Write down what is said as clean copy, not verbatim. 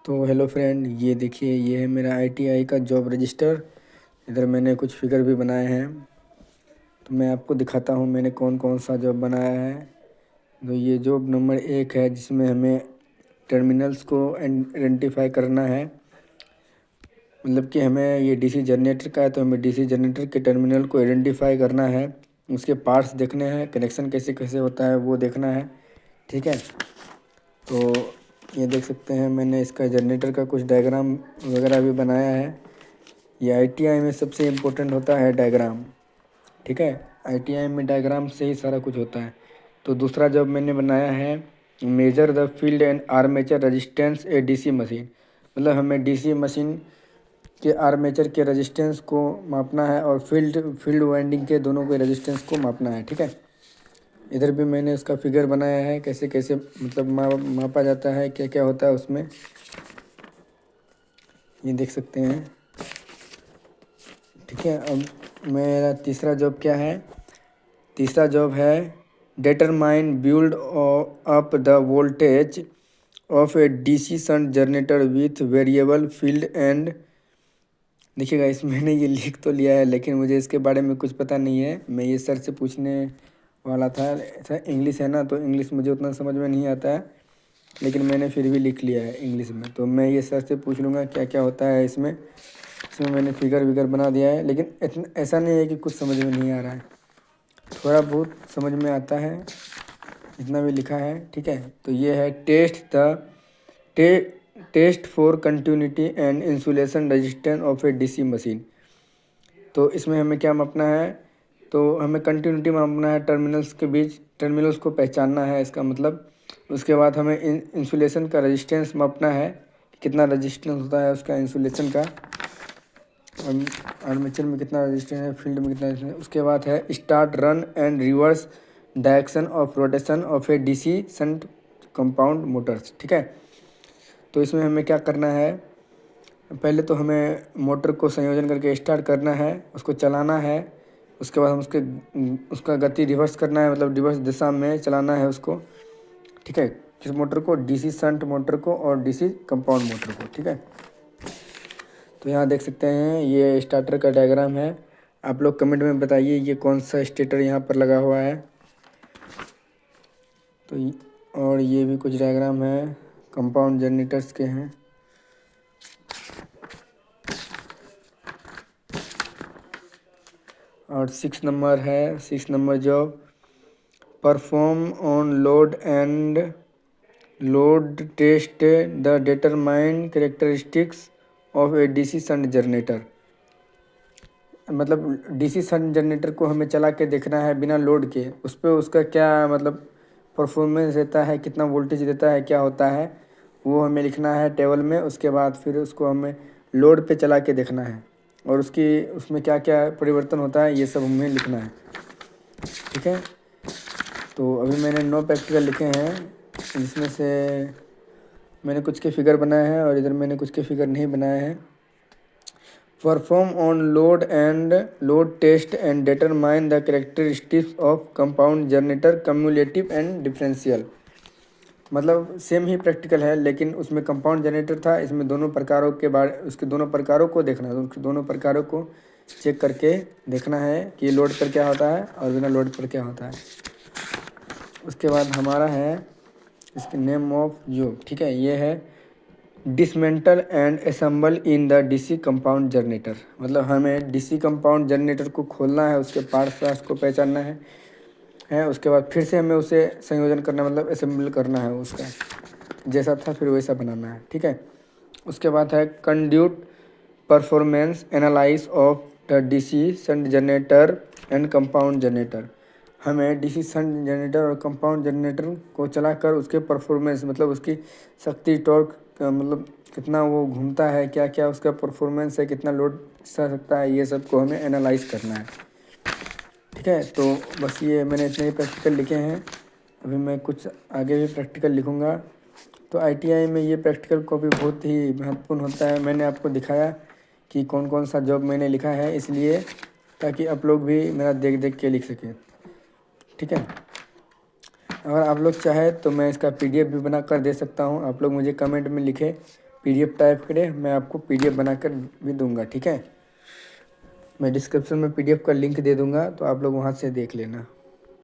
तो hello friend, ये देखिए, ये है मेरा आईटीआई का जॉब रजिस्टर। इधर मैंने कुछ फिगर भी बनाए हैं, तो मैं आपको दिखाता हूँ मैंने कौन कौन सा जॉब बनाया है। तो ये जॉब नंबर 1 है, जिसमें हमें टर्मिनल्स को आइडेंटिफाई करना है। मतलब कि हमें ये डीसी जनरेटर का है, तो हमें डीसी जनरेटर के टर्मिनल को आइडेंटिफाई करना है, उसके पार्ट्स देखने हैं, कनेक्शन कैसे कैसे होता है वो देखना है। ठीक है, तो ये देख सकते हैं मैंने इसका जनरेटर का कुछ डायग्राम वगैरह भी बनाया है। ये आईटीआई में सबसे इम्पोर्टेंट होता है डायग्राम। ठीक है, आईटीआई में डायग्राम से ही सारा कुछ होता है। तो दूसरा जॉब मैंने बनाया है, measure the field and armature resistance A DC machine. मतलब हमें डीसी मशीन के आर्मेचर के रेजिस्टेंस को मापना है और फील्ड वाइंडिंग के दोनों के रेजिस्टेंस को मापना है। ठीक है, इधर भी मैंने उसका फिगर बनाया है, कैसे कैसे मतलब मापा जाता है, क्या क्या होता है उसमें, ये देख सकते हैं। ठीक है, अब मेरा तीसरा जॉब क्या है? तीसरा जॉब है determine build up the voltage of a DC shunt generator with variable field and. देखिएगा, इस मैंने ये लिख तो लिया है, लेकिन मुझे इसके बारे में कुछ पता नहीं है। मैं ये सर से पूछने वाला था। सर इंग्लिश है ना, तो इंग्लिश मुझे उतना समझ में नहीं आता है, लेकिन मैंने फिर भी लिख लिया है इंग्लिश में। तो मैं ये सर से पूछ लूँगा क्या क्या होता है इसमें। इसमें मैंने फिगर विगर बना दिया है, लेकिन इतना ऐसा नहीं है कि कुछ समझ में नहीं आ रहा है, थोड़ा बहुत समझ में आता है, इतना भी लिखा है। ठीक है, तो ये है test for continuity and insulation resistance of a DC machine. तो इसमें हमें क्या मापना है? तो हमें कंटिन्यूटी मापना है, टर्मिनल्स के बीच टर्मिनल्स को पहचानना है, इसका मतलब। उसके बाद हमें इंसुलेशन का रेजिस्टेंस मापना है, कितना रेजिस्टेंस होता है उसका इंसुलेशन का, आर्मेचर में कितना रेजिस्टेंस है, फील्ड में कितना रेजिस्टेंस है। उसके बाद है start run and reverse direction of rotation of a DC shunt compound Motors. ठीक है, तो इसमें हमें क्या करना है? पहले तो हमें मोटर को संयोजन करके स्टार्ट करना है, उसको चलाना है। उसके बाद हम उसका गति रिवर्स करना है, मतलब रिवर्स दिशा में चलाना है उसको। ठीक है, किस मोटर को? डीसी शंट मोटर को और डीसी कंपाउंड मोटर को। ठीक है, तो यहाँ देख सकते हैं ये स्टार्टर का डायग्राम है। आप लोग कमेंट में बताइए ये कौन सा स्टेटर यहाँ पर लगा हुआ है। तो और ये भी कुछ डायग्राम है, कंपाउंड जनरेटर्स के हैं। और 6 नंबर है, 6 number job perform on load and load test the determine characteristics of a DC shunt generator. मतलब डीसी शंट जनरेटर को हमें चला के देखना है बिना लोड के, उस पर उसका क्या मतलब परफॉर्मेंस देता है, कितना वोल्टेज देता है, क्या होता है, वो हमें लिखना है टेबल में। उसके बाद फिर उसको हमें लोड पे चला के देखना है, और उसमें क्या क्या परिवर्तन होता है ये सब हमें लिखना है। ठीक है, तो अभी मैंने 9 प्रैक्टिकल लिखे हैं, जिसमें से मैंने कुछ के फिगर बनाए हैं और इधर मैंने कुछ के फिगर नहीं बनाए हैं। Perform on load and load test and determine the characteristics of compound generator cumulative and differential. मतलब सेम ही प्रैक्टिकल है, लेकिन उसमें कंपाउंड जनरेटर था, इसमें दोनों प्रकारों के बारे उसके दोनों प्रकारों को देखना है, उसके दोनों प्रकारों को चेक करके देखना है कि लोड पर क्या होता है और बिना लोड पर क्या होता है। उसके बाद हमारा है इसके नेम ऑफ जॉब। ठीक है, ये है dismantle and assemble in the DC compound generator. मतलब हमें डीसी कंपाउंड जनरेटर को खोलना है, उसके पार्ट्स को पहचानना है। उसके बाद फिर से हमें उसे संयोजन करना, मतलब असेंबल करना है, उसका जैसा था फिर वैसा बनाना है। ठीक है, उसके बाद है conduit performance analyse of the DC shunt generator and compound generator. हमें डीसी शंट जनरेटर और कंपाउंड जनरेटर को चलाकर उसके परफॉर्मेंस, मतलब उसकी शक्ति, टॉर्क, मतलब कितना वो घूमता है, क्या क्या उसका परफॉर्मेंस है, कितना लोड सह सकता है, ये सब को हमें एनालाइज करना है। ठीक है, तो बस ये मैंने इतने ही प्रैक्टिकल लिखे हैं। अभी मैं कुछ आगे भी प्रैक्टिकल लिखूँगा। तो आईटीआई में ये प्रैक्टिकल को भी बहुत ही महत्वपूर्ण होता है। मैंने आपको दिखाया कि कौन कौन सा जॉब मैंने लिखा है, इसलिए ताकि आप लोग भी मेरा देख देख के लिख सकें। ठीक है, अगर आप लोग चाहे तो मैं इसका पीडीएफ भी बना कर दे सकता हूँ। आप लोग मुझे कमेंट में लिखें, PDF टाइप करें, मैं आपको PDF बनाकर भी दूंगा, ठीक है। मैं डिस्क्रिप्शन में PDF का लिंक दे दूंगा, तो आप लोग वहाँ से देख लेना।